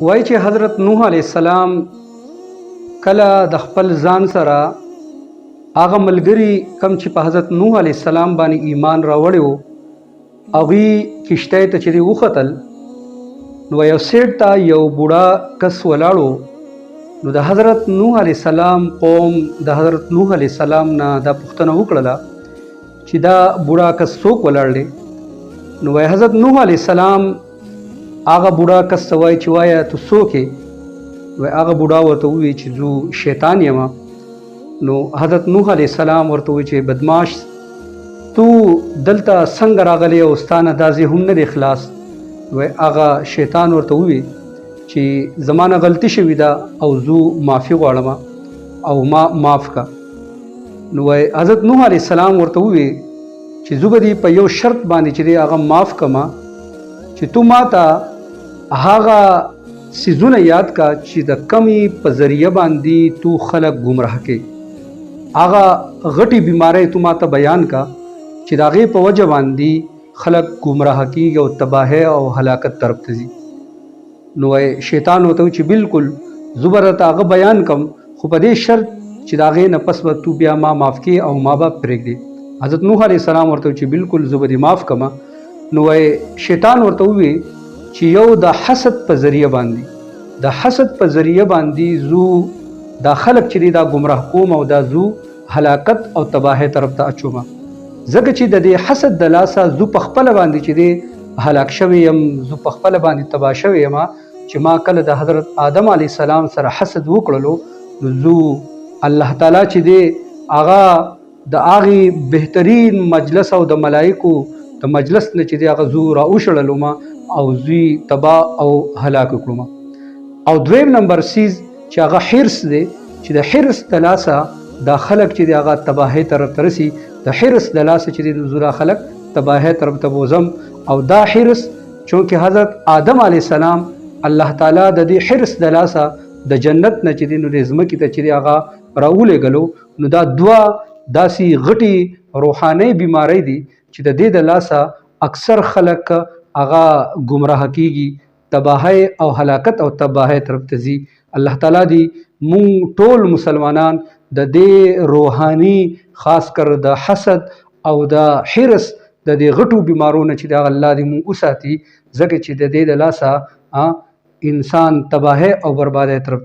وایي چې حضرت نوح علیه السلام کله د خپل ځان سره هغه ملګري کم چې په حضرت نوح علیه السلام باندې ایمان راوړی و هغوی کشتۍ ته چې دی وختل نو یو سیټ ته یو بوډا کس ولاړ نو د حضرت نوح علیه السلام قوم د حضرت نوح علیه السلام نه دا پوښتنه وکړله چې دا بوډا کس څوک ولاړ دی نو وایي حضرت نوح علیه السلام هغه بوډا کس ته وایي چې وایه ته څوک یې وایي هغه بوډا ورته ووایي چې زه شیطان یم نو حضرت نوح علیه السلام ورته ووایي چې بدماش تو دلته څنګه راغلی او ستا نه دا ځای هم نه دی خلاص وایي هغه شیطان ورته ووایي چې زما نه غلطي شوې ده او زه معافي غواړم او ما معاف کا نو وایي حضرت نوح علیه السلام ورته ووایي چې زه به دې په یو شرط باندې چې دی هغه معاف کما چې تو ما ته هغه څیزونه یاد کا چې د کمې په ذریعه باندې تو خلک ګمراه کې هغه غټي بیماری تو ما ته بیان کا چې د هغې په وجه باندې خلک ګمراه کېږي او تباهۍ او هلاکت طرف ته ځي نو شیطان ورته وایي چې بالکل زه به درته هغه بیان کم خو په دې شرط چې د هغې نه پس به تو بیا ما معاف کړې او ما به پرېږدې حضرت نوح علیه السلام ورته وایي چې بالکل زه به دې معاف کړم نو شیطان ورته ووایي چې یو د حسد په ذریعه باندې د حسد په ذریعه باندې زو دا خلق چې دی دا ګمراه کوم او دا زو هلاکت او تباهۍ طرف ته اچوم ځکه چې د دې حسد د لاسه زو په خپله باندې چې دی هلاک شوی یم زو په خپله باندې تباه شوی یم چې ما کله د حضرت آدم علیه السلام سره حسد وکړلو نو زو الله تعالی چې دی هغه د هغې بهترین مجلس او د ملایکو د مجلس نه چې دی هغه زو راوشړلو ما او زوی تباه او هلاک کړم او دویم نمبر سیز چې هغه حرص دی چې د حرص د لاسه دا خلک چې دی هغه تباهۍ طرف ته رسي د حرص د لاسه چې دی زو دا خلک تباهۍ طرف ته بوزم او دا حرص چونکې حضرت آدم علیه السلام الله تعالی د دې حرص د لاسه د جنت نه چې دی نو د ځمکې ته چې دی هغه راولېږلو نو دا دوه داسې غټې روحاني بیماری دي چې د دې د لاسه اکثر خلک هغه ګمراه کېږي تباهۍ او هلاکت او تباهۍ طرف ته ځي الله تعالی دی مونږ ټول مسلمانان د دې روحاني خاص کر د حسد او د حرص د دې غټو بیمارونو چې د الله دې مونږ وساتي ځکه چې د دې د لاسه انسان تباهۍ او بربادۍ طرف